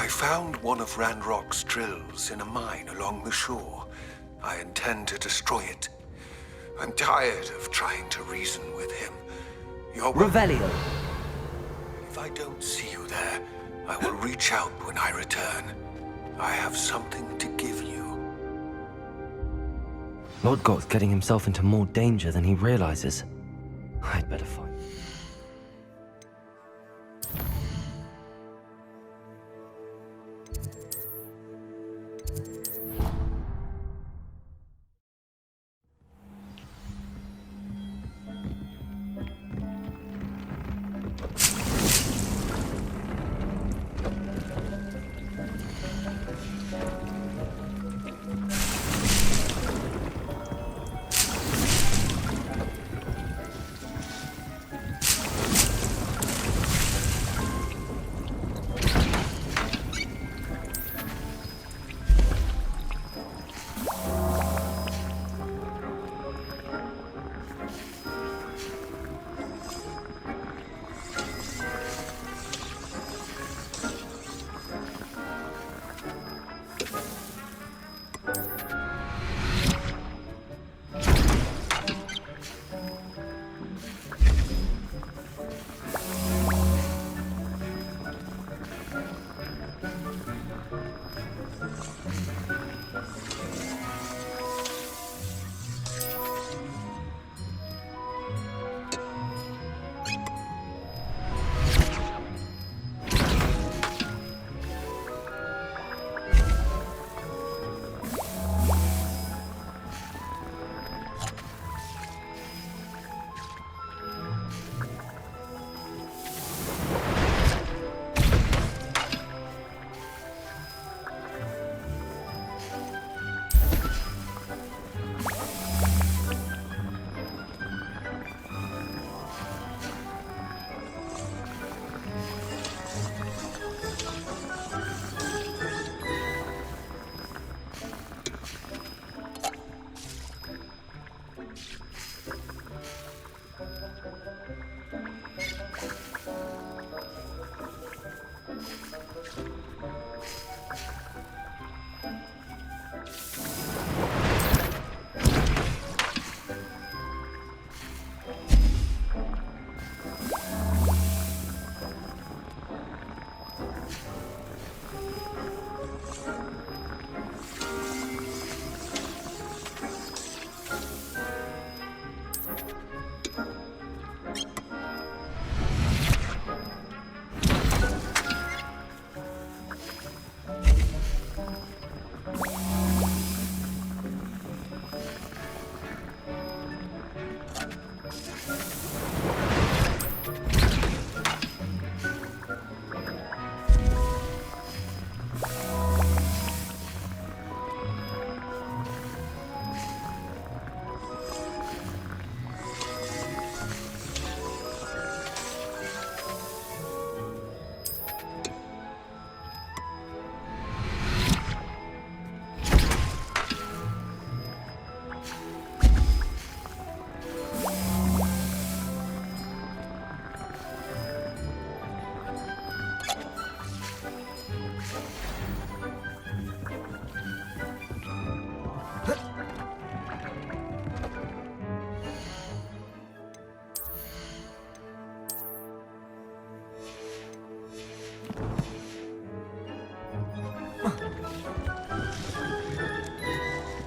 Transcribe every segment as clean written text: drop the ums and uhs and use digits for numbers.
I found one of Ranrock's drills in a mine along the shore. I intend to destroy it. I'm tired of trying to reason with him. Revelio. If I don't see you there, I will reach out when I return. I have something to give you. Lord Goth's getting himself into more danger than he realizes. I'd better find.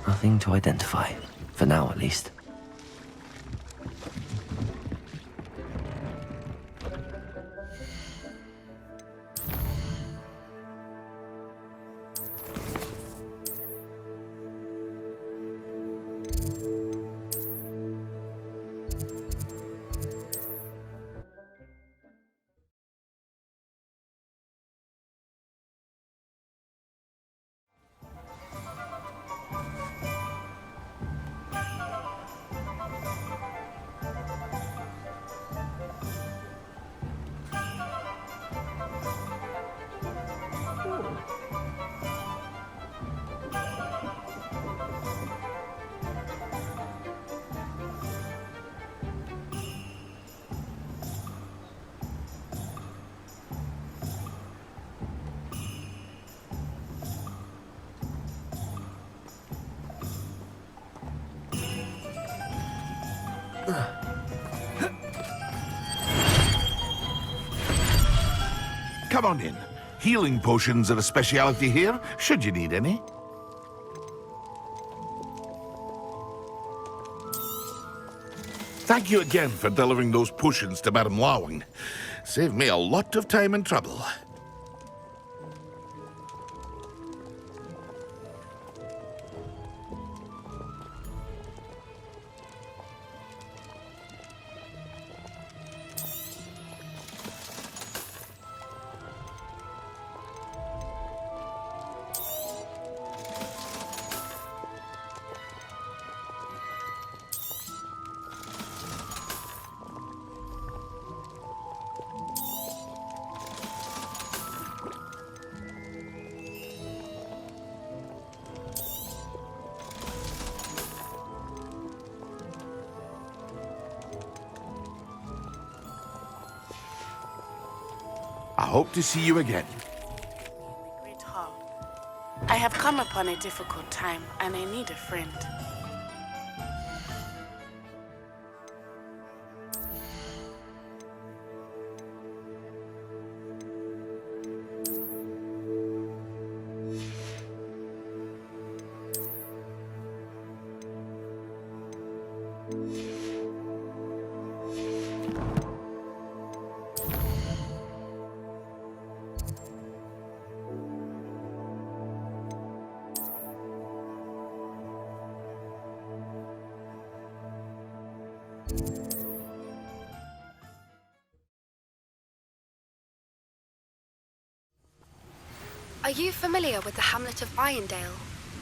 Nothing to identify, for now at least. Come on in. Healing potions are a speciality here, should you need any. Thank you again for delivering those potions to Madame Lawing. Saved me a lot of time and trouble. I hope to see you again. Great Hall. I have come upon a difficult time, and I need a friend. Are you familiar with the hamlet of Irondale?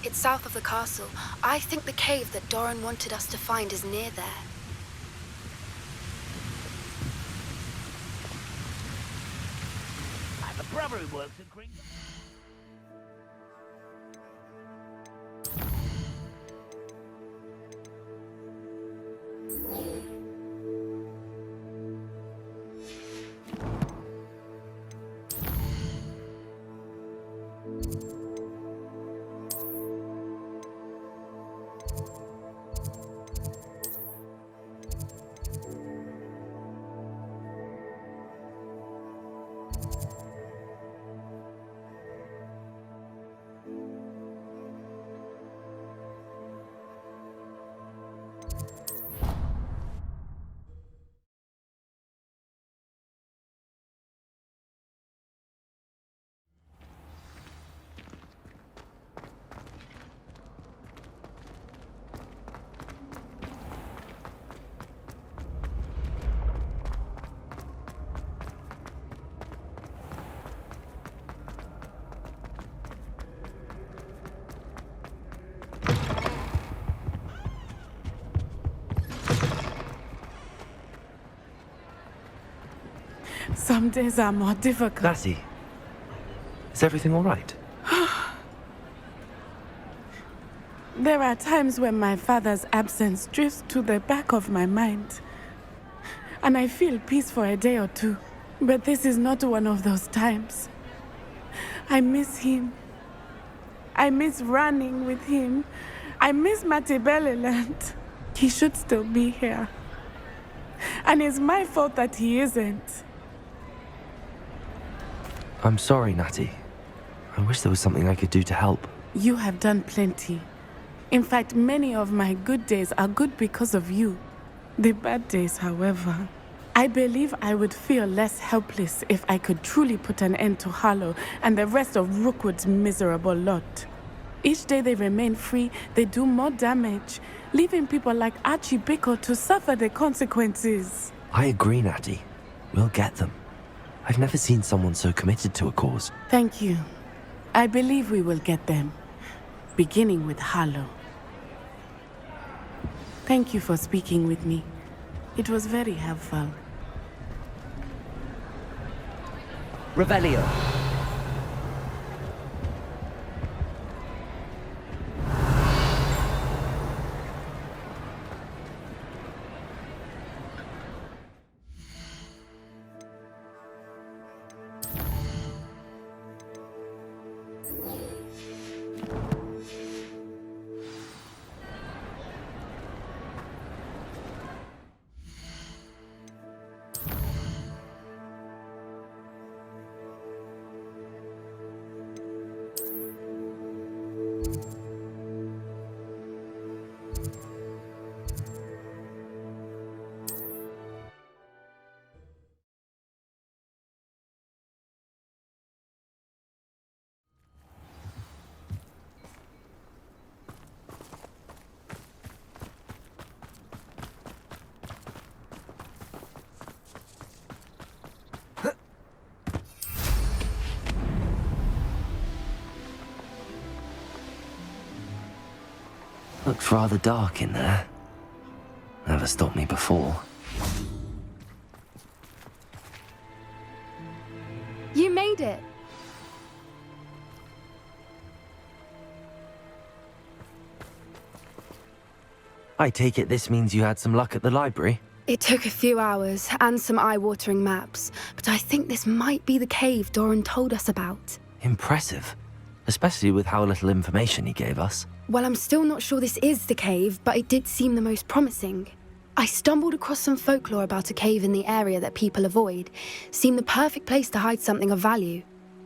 It's south of the castle. I think the cave that Doran wanted us to find is near there. I have a brother who works in Green. Some days are more difficult. Lassie, is everything all right? There are times when my father's absence drifts to the back of my mind, and I feel peace for a day or two. But this is not one of those times. I miss him. I miss running with him. I miss Matibeleland. He should still be here. And it's my fault that he isn't. I'm sorry, Natty. I wish there was something I could do to help. You have done plenty. In fact, many of my good days are good because of you. The bad days, however. I believe I would feel less helpless if I could truly put an end to Harlow and the rest of Rookwood's miserable lot. Each day they remain free, they do more damage, leaving people like Archie Bickle to suffer the consequences. I agree, Natty. We'll get them. I've never seen someone so committed to a cause. Thank you. I believe we will get them, beginning with Harlow. Thank you for speaking with me. It was very helpful. Revelio. looks rather dark in there. Never stopped me before. You made it. I take it this means you had some luck at the library? It took a few hours and some eye-watering maps, but I think this might be the cave Doran told us about. Impressive. Especially with how little information he gave us. Well, I'm still not sure this is the cave, but it did seem the most promising. I stumbled across some folklore about a cave in the area that people avoid. Seemed the perfect place to hide something of value.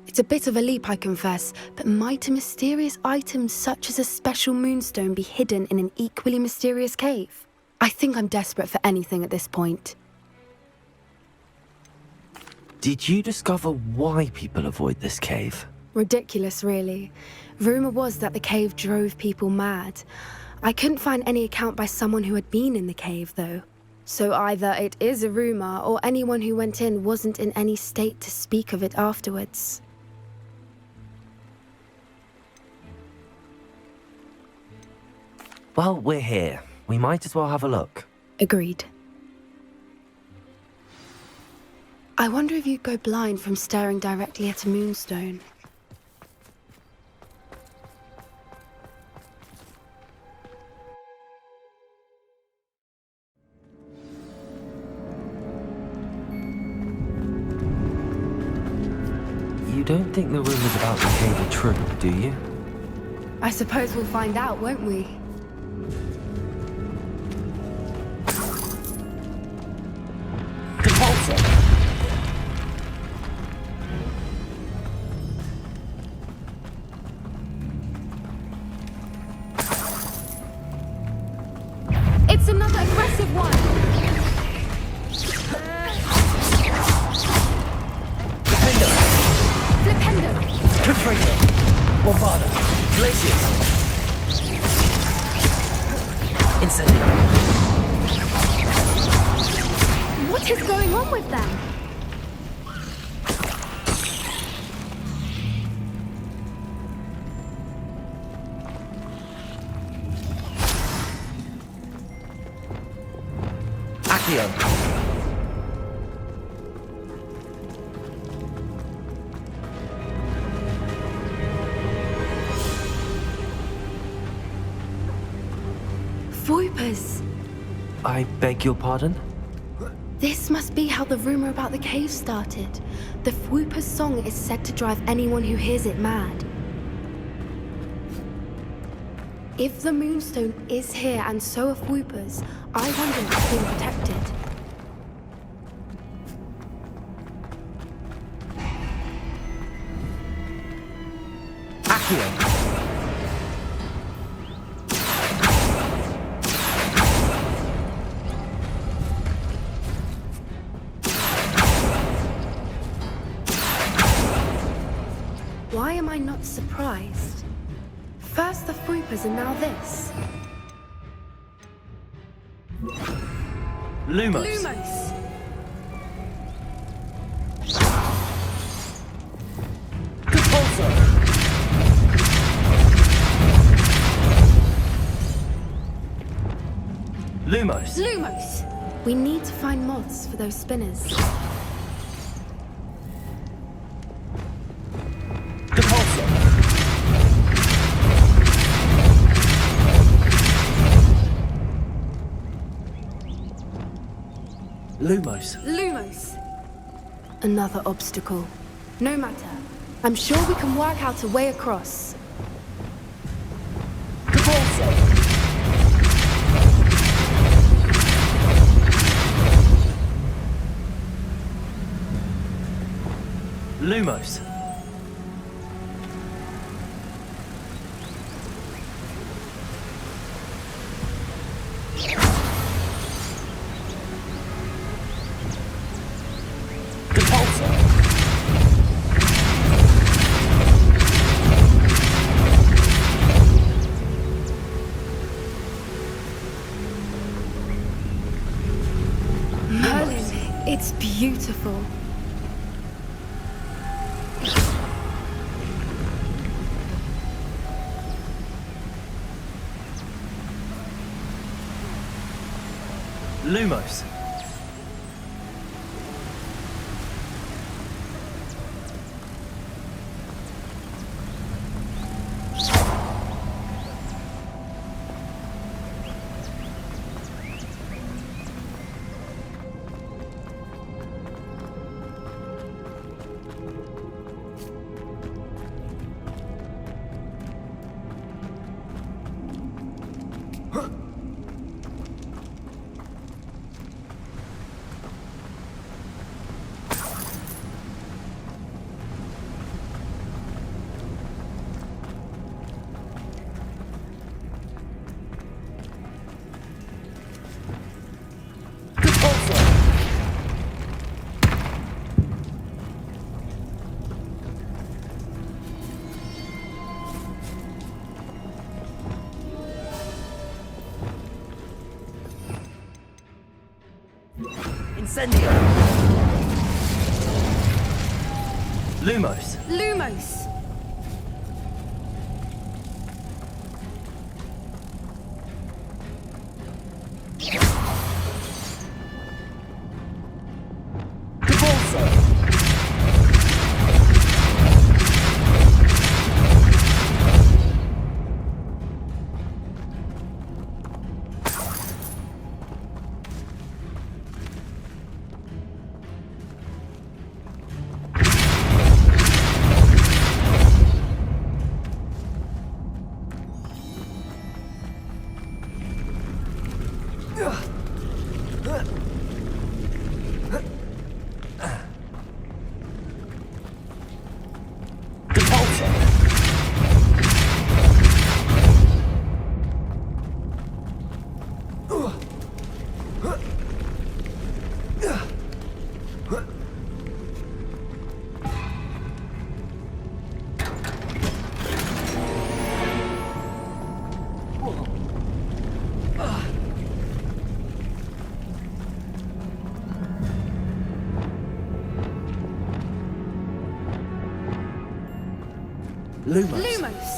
It's a bit of a leap, I confess, but might a mysterious item such as a special moonstone be hidden in an equally mysterious cave? I think I'm desperate for anything at this point. Did you discover why people avoid this cave? Ridiculous, really. Rumor was that the cave drove people mad. I couldn't find any account by someone who had been in the cave, though. So either it is a rumor, or anyone who went in wasn't in any state to speak of it afterwards. Well, we're here. We might as well have a look. Agreed. I wonder if you'd go blind from staring directly at a moonstone. You don't think the rumors about the cave are true, do you? I suppose we'll find out, won't we? It's another aggressive one! Flipendo! Confringo! Bombado! Glacius! Incendio! What is going on with them? Accio! Voipers! I beg your pardon? This must be how the rumor about the cave started. The Whooper's song is said to drive anyone who hears it mad. If the Moonstone is here and so are Whoopers, I wonder if it's being protected. Accio! Why am I not surprised? First the Whoopers and now this. Lumos! Lumos! Compulso! Lumos! Lumos! We need to find moths for those spinners. Compulso! Lumos! Lumos! Another obstacle. No matter. I'm sure we can work out a way across. Compulso! Lumos! Compulso! Merlin, it's beautiful. Lumos. Incendio. Lumos. Lumos! Lumos. Lumos!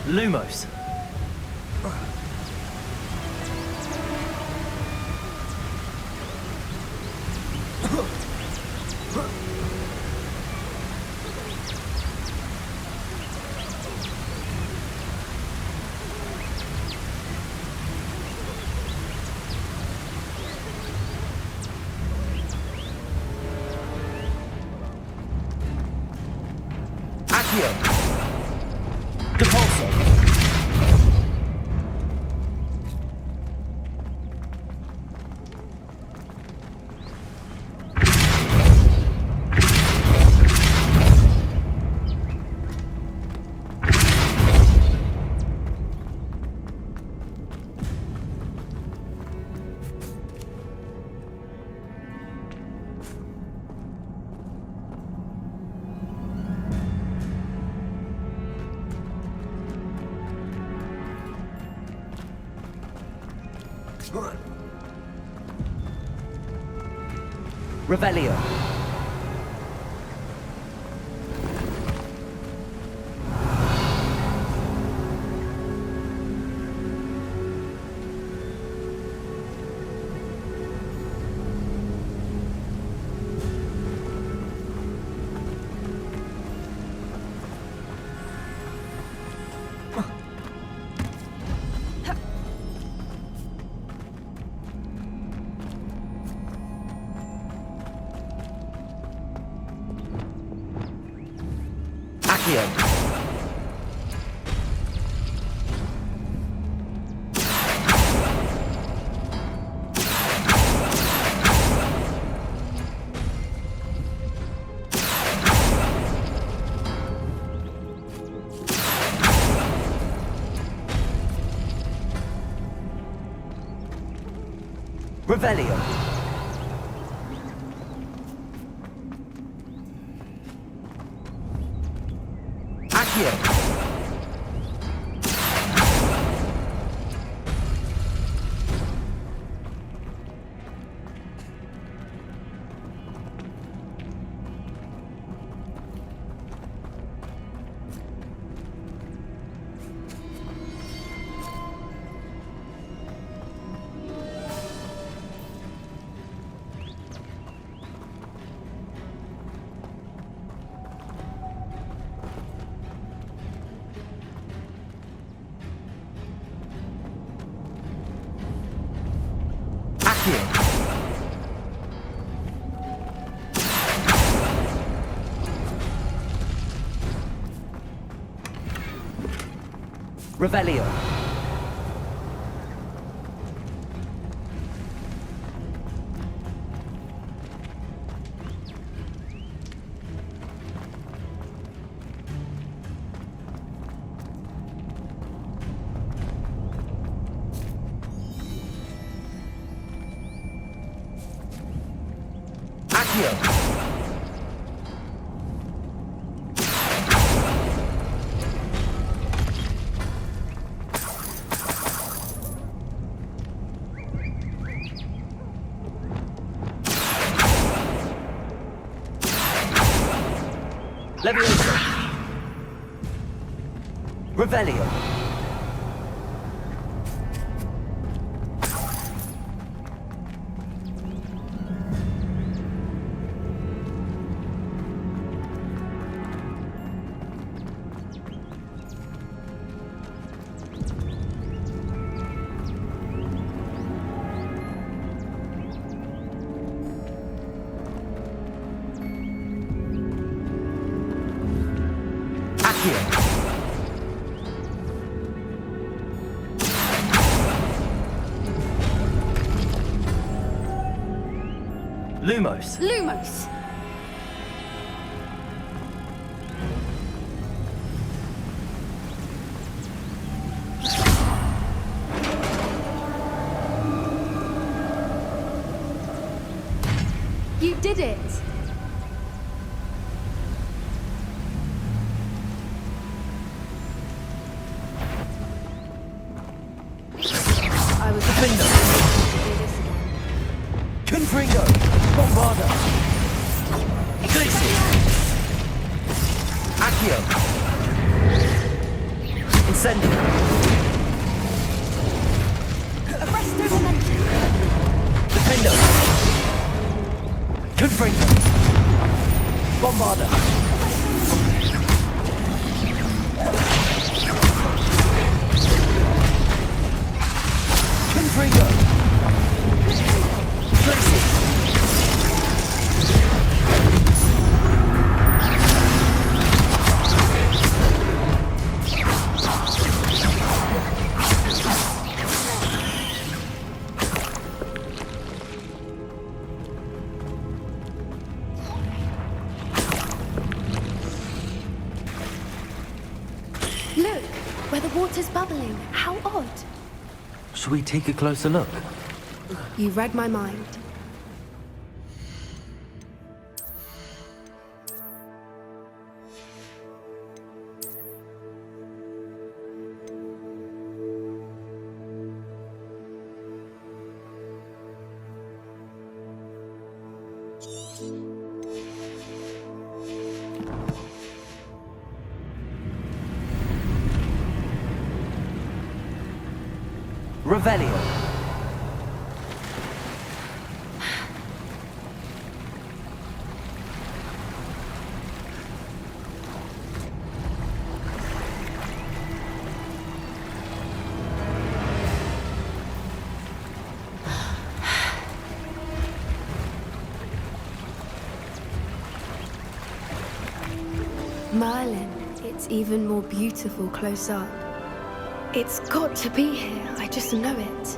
Lumos. Accio. Depulso. Revelio. Accio. Revelio. Accio. Revelio. Accio. Leviosa. Revelio. Accio. Lumos. Lumos! You did it! I was Defender. to do this again. Confringo. Bombarda. Eclipse. Accio. Incendio. Arresto momentum! Defender. Confringo. Bombarda. Confringo. Eclipse. Look, where the water's bubbling. How odd. Should we take a closer look? You read my mind. Revelio. Merlin, it's even more beautiful close up. It's got to be here, I just know it.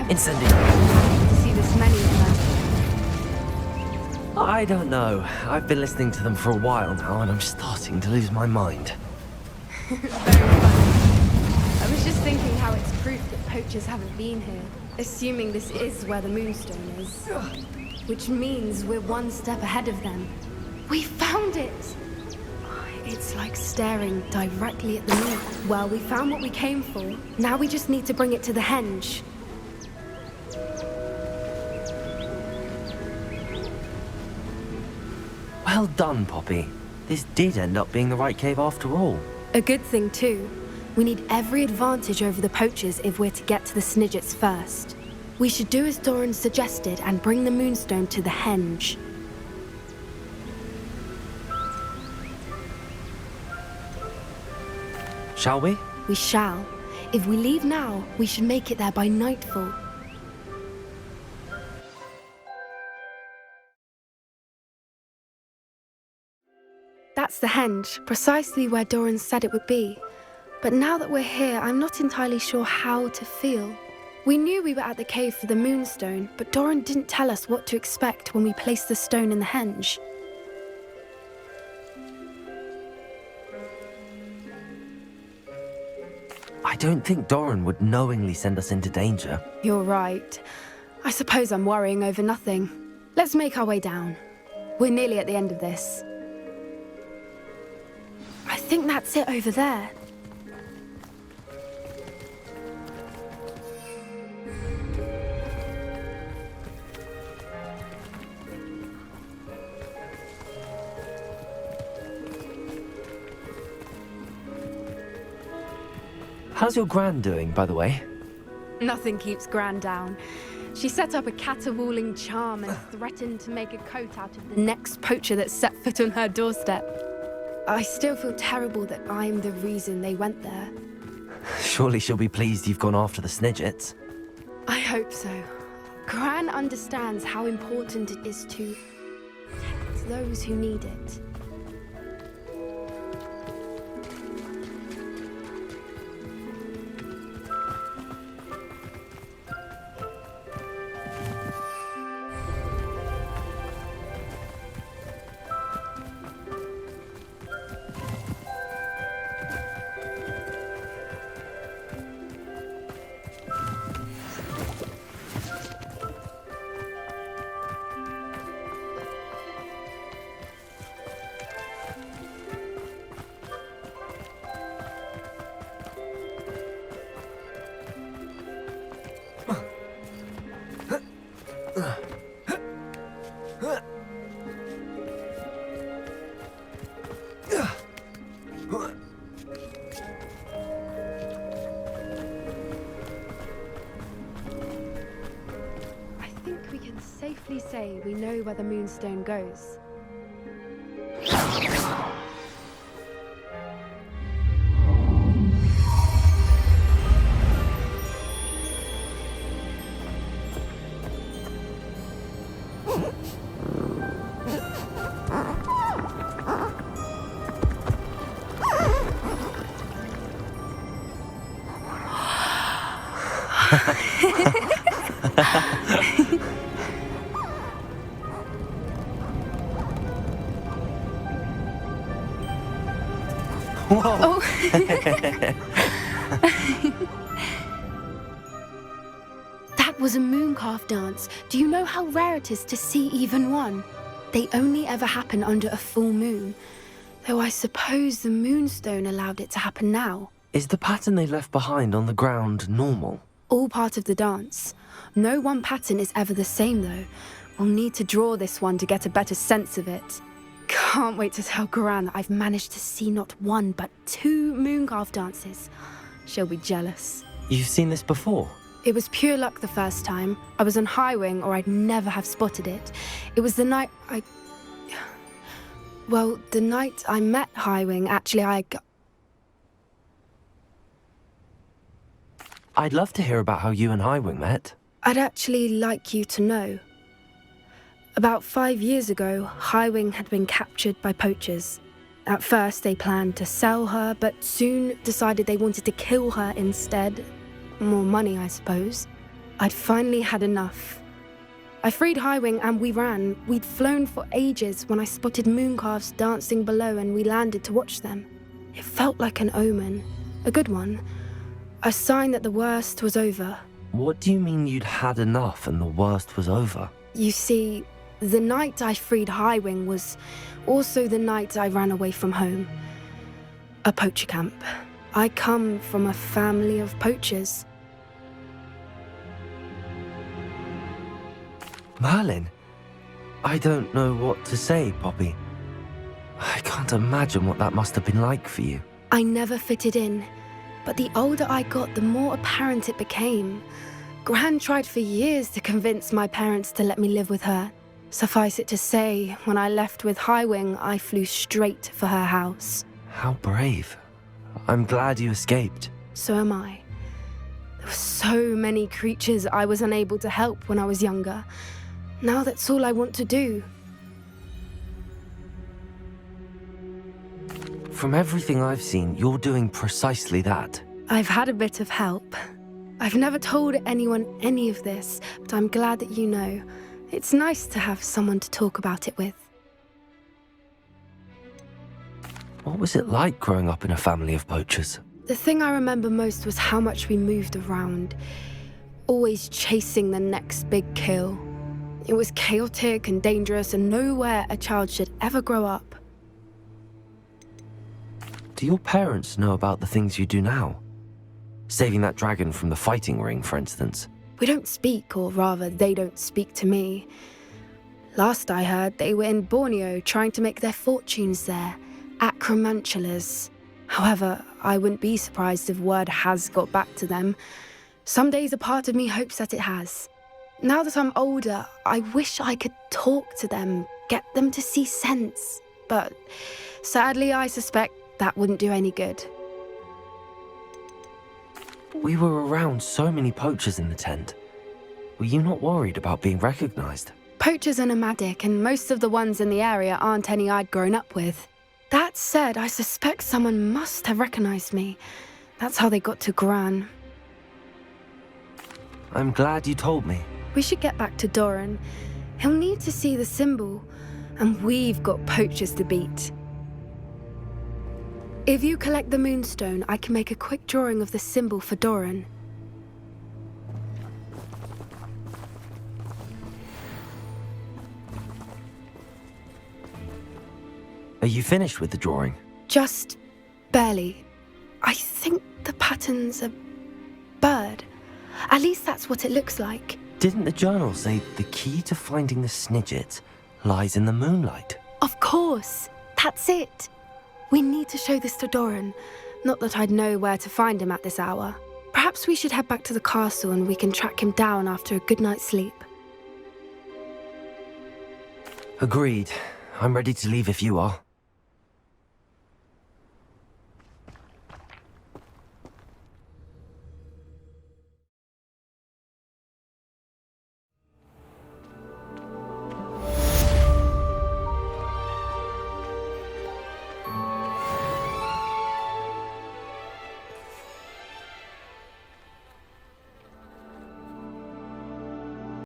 Incendio. To see this many of them. I don't know. I've been listening to them for a while now, and I'm starting to lose my mind. Very funny. I was just thinking how it's proof that poachers haven't been here, assuming this is where the Moonstone is. Which means we're one step ahead of them. We found it! It's like staring directly at the moon. Well, we found what we came for. Now we just need to bring it to the henge. Well done, Poppy. This did end up being the right cave after all. A good thing, too. We need every advantage over the poachers if we're to get to the Snidgets first. We should do as Doran suggested and bring the Moonstone to the henge. Shall we? We shall. If we leave now, we should make it there by nightfall. That's the henge, precisely where Doran said it would be. But now that we're here, I'm not entirely sure how to feel. We knew we were at the cave for the Moonstone, but Doran didn't tell us what to expect when we placed the stone in the henge. I don't think Doran would knowingly send us into danger. You're right. I suppose I'm worrying over nothing. Let's make our way down. We're nearly at the end of this. I think that's it over there. How's your Gran doing, by the way? Nothing keeps Gran down. She set up a caterwauling charm and threatened to make a coat out of the next poacher that set foot on her doorstep. I still feel terrible that I'm the reason they went there. Surely she'll be pleased you've gone after the Snidgets. I hope so. Gran understands how important it is to protect those who need it. I think we can safely say we know where the Moonstone goes. Whoa! That was a mooncalf dance. Do you know how rare it is to see even one? They only ever happen under a full moon. Though I suppose the Moonstone allowed it to happen now. Is the pattern they left behind on the ground normal? All part of the dance. No one pattern is ever the same, though. We'll need to draw this one to get a better sense of it. Can't wait to tell Gran that I've managed to see not one, but 2 Mooncarve dances. She'll be jealous. You've seen this before? It was pure luck the first time. I was on Highwing, or I'd never have spotted it. It was the night Well, the night I met Highwing, actually, I'd love to hear about how you and Highwing met. I'd actually like you to know. About 5 years ago, Highwing had been captured by poachers. At first, they planned to sell her, but soon decided they wanted to kill her instead. More money, I suppose. I'd finally had enough. I freed Highwing and we ran. We'd flown for ages when I spotted Mooncarves dancing below and we landed to watch them. It felt like an omen. A good one. A sign that the worst was over. What do you mean you'd had enough and the worst was over? You see, the night I freed Highwing was also the night I ran away from home. A poacher camp. I come from a family of poachers. Merlin? I don't know what to say, Poppy. I can't imagine what that must have been like for you. I never fitted in, but the older I got, the more apparent it became. Gran tried for years to convince my parents to let me live with her. Suffice it to say, when I left with Highwing, I flew straight for her house. How brave. I'm glad you escaped. So am I. There were so many creatures I was unable to help when I was younger. Now that's all I want to do. From everything I've seen, you're doing precisely that. I've had a bit of help. I've never told anyone any of this, but I'm glad that you know. It's nice to have someone to talk about it with. What was it like growing up in a family of poachers? The thing I remember most was how much we moved around, always chasing the next big kill. It was chaotic and dangerous and nowhere a child should ever grow up. Do your parents know about the things you do now? Saving that dragon from the fighting ring, for instance. We don't speak, or rather, they don't speak to me. Last I heard, they were in Borneo trying to make their fortunes there, acromantulas. However, I wouldn't be surprised if word has got back to them. Some days a part of me hopes that it has. Now that I'm older, I wish I could talk to them, get them to see sense. But sadly, I suspect that wouldn't do any good. We were around so many poachers in the tent. Were you not worried about being recognized? Poachers are nomadic, and most of the ones in the area aren't any I'd grown up with. That said, I suspect someone must have recognized me. That's how they got to Gran. I'm glad you told me. We should get back to Doran. He'll need to see the symbol, and we've got poachers to beat. If you collect the Moonstone, I can make a quick drawing of the symbol for Doran. Are you finished with the drawing? Just barely. I think the pattern's a bird. At least that's what it looks like. Didn't the journal say the key to finding the Snidget lies in the moonlight? Of course. That's it. We need to show this to Doran. Not that I'd know where to find him at this hour. Perhaps we should head back to the castle and we can track him down after a good night's sleep. Agreed. I'm ready to leave if you are.